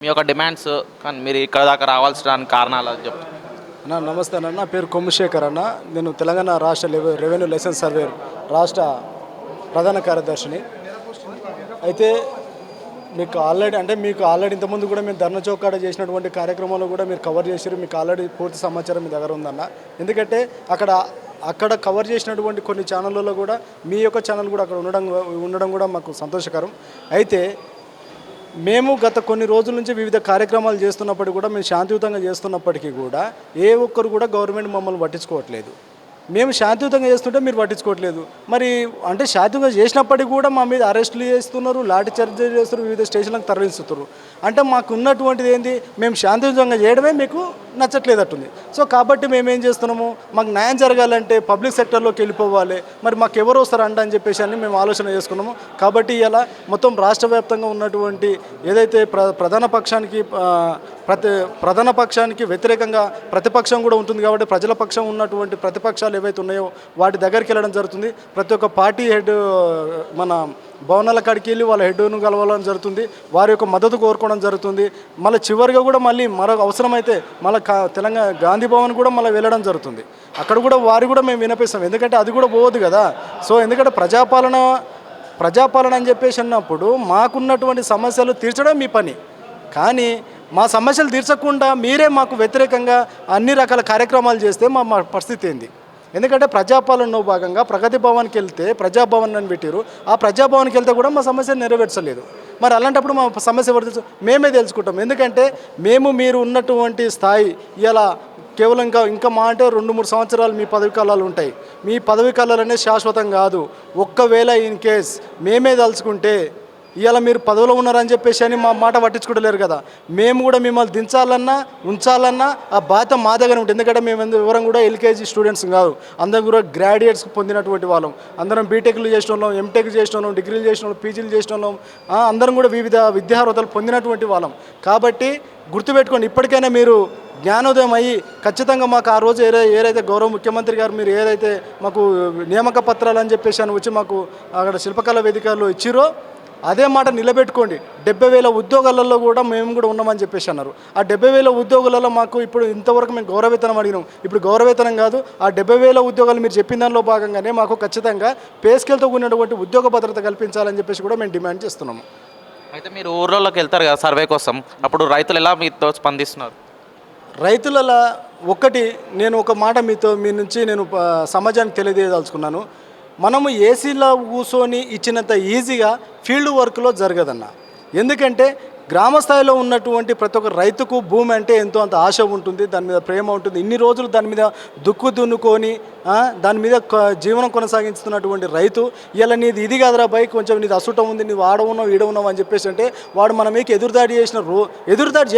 మీ యొక్క డిమాండ్స్ కానీ మీరు ఇక్కడ దాకా రావాల్సిన కారణాలు అది చెప్తాను. అన్న నమస్తే అన్న, నా పేరు కొమ్ముశేఖర్ అన్న. నేను తెలంగాణ రాష్ట్ర రెవెన్యూ లైసెన్స్ సర్వేర్ రాష్ట్ర ప్రధాన కార్యదర్శిని. అయితే మీకు ఆల్రెడీ ఇంతకుముందు కూడా మేము ధర్నా చౌకాడ చేసినటువంటి కార్యక్రమాలు కూడా మీరు కవర్ చేసారు. మీకు ఆల్రెడీ పూర్తి సమాచారం మీ దగ్గర ఉందన్న. ఎందుకంటే అక్కడ కవర్ చేసినటువంటి కొన్ని ఛానళ్ళలో కూడా మీ యొక్క ఛానల్ కూడా అక్కడ ఉండడం కూడా మాకు సంతోషకరం. అయితే మేము గత కొన్ని రోజుల నుంచి వివిధ కార్యక్రమాలు చేస్తున్నప్పటికీ కూడా మేము శాంతియుతంగా చేస్తున్నప్పటికీ కూడా ఏ ఒక్కరు కూడా గవర్నమెంట్ మమ్మల్ని పట్టించుకోవట్లేదు. మేము శాంతియుతంగా చేస్తుంటే మీరు పట్టించుకోవట్లేదు. మరి అంటే శాంతియుతంగా చేసినప్పటికీ కూడా మా మీద అరెస్టులు చేస్తున్నారు, లాఠీ చార్జ్ చేస్తున్నారు, వివిధ స్టేషన్లకు తరలిస్తున్నారు. అంటే మాకు ఉన్నటువంటిది ఏంటి, మేము శాంతియుతంగా చేయడమే మీకు నచ్చట్లేదట్టుంది. సో కాబట్టి మేము ఏం చేస్తున్నాము, మాకు న్యాయం జరగాలంటే పబ్లిక్ సెక్టర్లోకి వెళ్ళిపోవాలి, మరి మాకు ఎవరు వస్తారంట అని చెప్పేసి అని మేము ఆలోచన చేసుకున్నాము. కాబట్టి ఇలా మొత్తం రాష్ట్ర వ్యాప్తంగా ఉన్నటువంటి ఏదైతే ప్రధాన పక్షానికి వ్యతిరేకంగా ప్రతిపక్షం కూడా ఉంటుంది. కాబట్టి ప్రజల పక్షం ఉన్నటువంటి ప్రతిపక్షాలు ఏవైతే ఉన్నాయో వాటి దగ్గరికి వెళ్ళడం జరుగుతుంది. ప్రతి ఒక్క పార్టీ హెడ్ మన భవనాల కాడికి వెళ్ళి వాళ్ళ హెడ్ను కలవడం జరుగుతుంది, వారి యొక్క మద్దతు కోరుకోవడం జరుగుతుంది. మళ్ళీ చివరిగా కూడా మళ్ళీ మరొక అవసరమైతే మళ్ళీ తెలంగాణ గాంధీ భవన్ కూడా మళ్ళీ వెళ్ళడం జరుగుతుంది. అక్కడ కూడా వారి కూడా మేము వినిపిస్తాం, ఎందుకంటే అది కూడా పోవద్దు కదా. సో ఎందుకంటే ప్రజాపాలన అని చెప్పేసి అన్నప్పుడు మాకున్నటువంటి సమస్యలు తీర్చడం మీ పని, కానీ మా సమస్యలు తీర్చకుండా మీరే మాకు వ్యతిరేకంగా అన్ని రకాల కార్యక్రమాలు చేస్తే మా పరిస్థితి ఏంది. ఎందుకంటే ప్రజాపాలనలో భాగంగా ప్రగతి భవన్కి వెళ్తే ప్రజాభవన్ అని పెట్టారు, ఆ ప్రజాభవన్కి వెళ్తే కూడా మా సమస్య నెరవేర్చలేదు. మరి అలాంటప్పుడు మా సమస్య ఎవరు తెలుసు, మేమే తెలుసుకుంటాం. ఎందుకంటే మీరు ఉన్నటువంటి స్థాయి ఇలా కేవలం ఇంకా మా అంటే 2-3 సంవత్సరాలు మీ పదవి కాలాలు ఉంటాయి. మీ పదవి కాలాలు అనేది శాశ్వతం కాదు. ఒక్కవేళ ఇన్ కేస్ మేమే తలుచుకుంటే ఇవాళ మీరు పదవిలో ఉన్నారని చెప్పేసి అని మా మాట పట్టించుకోలేరు కదా. మేము కూడా మిమ్మల్ని దించాలన్నా ఉంచాలన్నా ఆ బాధ్యత మా దగ్గర ఉంటుంది. ఎందుకంటే మేము ఎవరం కూడా ఎల్కేజీ స్టూడెంట్స్ కాదు, అందరం కూడా గ్రాడ్యుయేట్స్ పొందినటువంటి వాళ్ళం. అందరం బీటెక్లు చేసిన వాళ్ళం, ఎంటెక్ చేసిన వాళ్ళం, డిగ్రీలు చేసిన వాళ్ళం, పీజీలు చేసిన వాళ్ళం, అందరం కూడా వివిధ విద్యార్హతలు పొందినటువంటి వాళ్ళం. కాబట్టి గుర్తుపెట్టుకోండి, ఇప్పటికైనా మీరు జ్ఞానోదయం అయ్యి ఖచ్చితంగా మాకు ఆ రోజు ఏదైతే గౌరవ ముఖ్యమంత్రి గారు మీరు ఏదైతే మాకు నియామక పత్రాలు అని చెప్పేసి అని వచ్చి మాకు అక్కడ శిల్పకళా వేదికలో ఇచ్చిరో అదే మాట నిలబెట్టుకోండి. 70,000 ఉద్యోగాలలో కూడా మేము కూడా ఉన్నామని చెప్పేసి అన్నారు. ఆ 70,000 ఉద్యోగాలలో మాకు ఇప్పుడు ఇంతవరకు మేము గౌరవవేతనం అడిగినాం, ఇప్పుడు గౌరవవేతనం కాదు, ఆ 70,000 ఉద్యోగాలు మీరు చెప్పిన దానిలో భాగంగానే మాకు ఖచ్చితంగా పే స్కేల్తో కూడినటువంటి ఉద్యోగ భద్రత కల్పించాలని చెప్పేసి కూడా మేము డిమాండ్ చేస్తున్నాము. అయితే మీరు ఊర్లోకి వెళ్తారు కదా సర్వే కోసం, అప్పుడు రైతులు ఎలా మీతో స్పందిస్తున్నారు? రైతులలో నేను ఒక మాట మీ నుంచి నేను సమాజానికి తెలియజేయదలుచుకున్నాను. మనము ఏసీలో కూర్చొని ఇచ్చినంత ఈజీగా ఫీల్డ్ వర్క్లో జరగదన్న. ఎందుకంటే గ్రామ స్థాయిలో ఉన్నటువంటి ప్రతి ఒక్క రైతుకు భూమి అంటే ఎంతో అంత ఆశ ఉంటుంది, దాని మీద ప్రేమ ఉంటుంది. ఇన్ని రోజులు దాని మీద దున్నుకొని దాని మీద జీవనం కొనసాగిస్తున్నటువంటి రైతు ఇలా నీది ఇది కాదురా బై, కొంచెం నీది అసుటం ఉంది, నీవు ఆడ ఉన్నావు ఈడ ఉన్నావు అని చెప్పేసి అంటే వాడు మన మీకు ఎదురుదాడి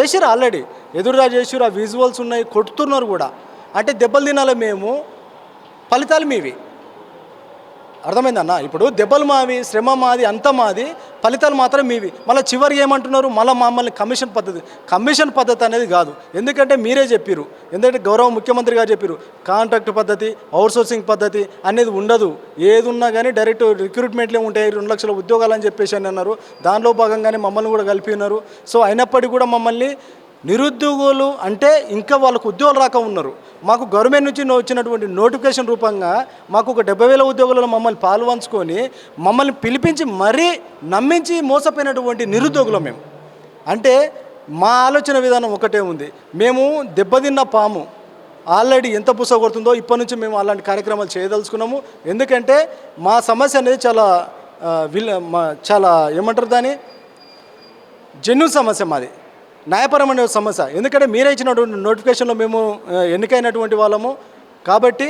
చేసిరు, ఆల్రెడీ ఎదురుదాడి చేసిరు. ఆ విజువల్స్ ఉన్నాయి, కొడుతున్నారు కూడా. అంటే దెబ్బలు తినాలి మేము, ఫలితాలు మీవి. అర్థమైందన్న? ఇప్పుడు దెబ్బలు మావి, శ్రమ మాది, అంత మాది, ఫలితాలు మాత్రం మీవి. మళ్ళీ చివరికి ఏమంటున్నారు, మళ్ళీ మమ్మల్ని కమిషన్ పద్ధతి అనేది కాదు. ఎందుకంటే మీరే చెప్పారు, ఎందుకంటే గౌరవ ముఖ్యమంత్రి గారు చెప్పారు, కాంట్రాక్ట్ పద్ధతి, అవుట్సోర్సింగ్ పద్ధతి అనేది ఉండదు. ఏది ఉన్నా కానీ డైరెక్ట్ రిక్రూట్మెంట్లే ఉంటాయి, 2 లక్షల ఉద్యోగాలు అని చెప్పేసి అని అన్నారు. దానిలో భాగంగానే మమ్మల్ని కూడా కలిపి ఉన్నారు. సో అయినప్పటికీ కూడా మమ్మల్ని నిరుద్యోగులు అంటే ఇంకా వాళ్ళకు ఉద్యోగాలు రాక ఉన్నారు. మాకు గవర్నమెంట్ నుంచి వచ్చినటువంటి నోటిఫికేషన్ రూపంగా మాకు ఒక 70,000 ఉద్యోగులలో మమ్మల్ని పాల్పంచుకొని మమ్మల్ని పిలిపించి మరీ నమ్మించి మోసపోయినటువంటి నిరుద్యోగులు మేము. అంటే మా ఆలోచన విధానం ఒకటే ఉంది, మేము దెబ్బతిన్న పాము ఆల్రెడీ ఎంత పుస కొడుతుందో ఇప్పటి నుంచి మేము అలాంటి కార్యక్రమాలు చేయదలుచుకున్నాము. ఎందుకంటే మా సమస్య అనేది చాలా ఏమంటారు దాన్ని, జెన్యూన్ సమస్య, మాది న్యాయపరమైన సమస్య. ఎందుకంటే మీరే ఇచ్చినటువంటి నోటిఫికేషన్లో మేము ఎన్నికైనటువంటి వాళ్ళము. కాబట్టి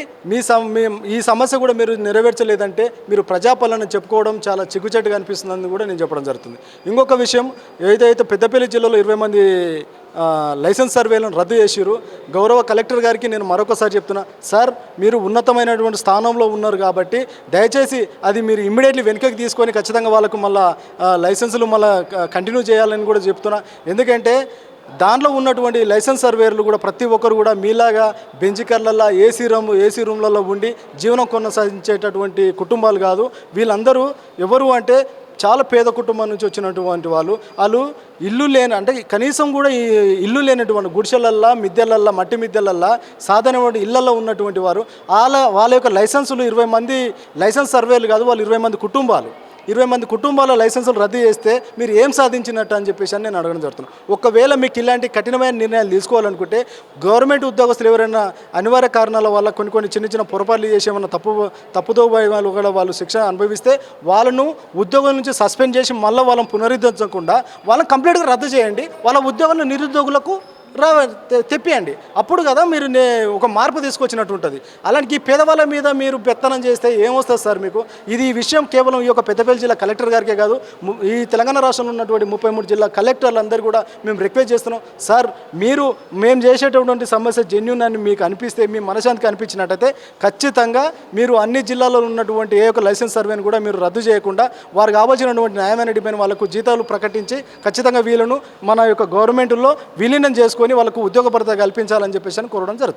ఈ సమస్య కూడా మీరు నెరవేర్చలేదంటే మీరు ప్రజాపాలన చెప్పుకోవడం చాలా చిగ్గుచెట్టుగా అనిపిస్తుందని కూడా నేను చెప్పడం జరుగుతుంది. ఇంకొక విషయం, ఏదైతే పెద్దపల్లి జిల్లాలో 20 మంది లైసెన్స్ సర్వేలను రద్దు చేసిరు, గౌరవ కలెక్టర్ గారికి నేను మరొకసారి చెప్తున్నా, సార్ మీరు ఉన్నతమైనటువంటి స్థానంలో ఉన్నారు కాబట్టి దయచేసి అది మీరు ఇమ్మీడియట్లీ వెనుకకి తీసుకొని ఖచ్చితంగా వాళ్ళకు మళ్ళీ లైసెన్సులు మళ్ళీ కంటిన్యూ చేయాలని కూడా చెప్తున్నా. ఎందుకంటే దాంట్లో ఉన్నటువంటి లైసెన్స్ సర్వేర్లు కూడా ప్రతి ఒక్కరు కూడా మీలాగా బెంచ్ కార్లలో ఏసీ రూమ్లలో ఉండి జీవనం కొనసాగించేటటువంటి కుటుంబాలు కాదు. వీళ్ళందరూ ఎవరు అంటే చాలా పేద కుటుంబం నుంచి వచ్చినటువంటి వాళ్ళు ఇల్లు లేని అంటే కనీసం కూడా ఈ ఇల్లు లేనటువంటి గుడిసెలల్లా మిద్దెలల్లా మట్టి మిద్దెలల్లా సాధారణ ఇళ్లలో ఉన్నటువంటి వారు వాళ్ళ యొక్క లైసెన్సులు 20 మంది లైసెన్స్ సర్వేలు కాదు, వాళ్ళు 20 మంది కుటుంబాలు 20 మంది కుటుంబాల లైసెన్సులు రద్దు చేస్తే మీరు ఏం సాధించినట్టు అని చెప్పేసి నేను అడగడం జరుగుతున్నాను. ఒకవేళ మీకు ఇలాంటి కఠినమైన నిర్ణయాలు తీసుకోవాలనుకుంటే గవర్నమెంట్ ఉద్యోగస్తులు ఎవరైనా అనివార్య కారణాల వల్ల కొన్ని చిన్న పొరపాట్లు చేసి ఏమైనా తప్పుదో వాళ్ళు కూడా వాళ్ళు శిక్ష అనుభవిస్తే వాళ్ళను ఉద్యోగం నుంచి సస్పెండ్ చేసి మళ్ళీ వాళ్ళని పునరుద్ధరించకుండా వాళ్ళని కంప్లీట్గా రద్దు చేయండి. వాళ్ళ ఉద్యోగాలను నిరుద్యోగులకు తెప్పియండి. అప్పుడు కదా మీరు ఒక మార్పు తీసుకొచ్చినట్టు ఉంటుంది. అలాంటి ఈ పేదవాళ్ళ మీద మీరు పెత్తనం చేస్తే ఏమొస్తుంది సార్ మీకు? ఈ విషయం కేవలం ఈ యొక్క పెద్దపల్లి జిల్లా కలెక్టర్ గారికే కాదు, ఈ తెలంగాణ రాష్ట్రంలో ఉన్నటువంటి 33 జిల్లా కలెక్టర్లందరూ కూడా మేము రిక్వెస్ట్ చేస్తున్నాం. సార్ మేము చేసేటటువంటి సమస్య జెన్యూన్ అని మీకు అనిపిస్తే, మీ మనశాంతికి అనిపించినట్టయితే ఖచ్చితంగా మీరు అన్ని జిల్లాల్లో ఉన్నటువంటి ఏ ఒక్క లైసెన్స్ సర్వేని కూడా మీరు రద్దు చేయకుండా వారికి కావాల్సినటువంటి న్యాయమైన డిమాండ్ వాళ్ళకు జీతాలు ప్రకటించి ఖచ్చితంగా వీళ్ళను మన యొక్క గవర్నమెంట్లో విలీనం చేసుకొని వాళ్ళకు ఉద్యోగ భద్రత కల్పించాలని చెప్పేసి కోరడం జరుగుతుంది.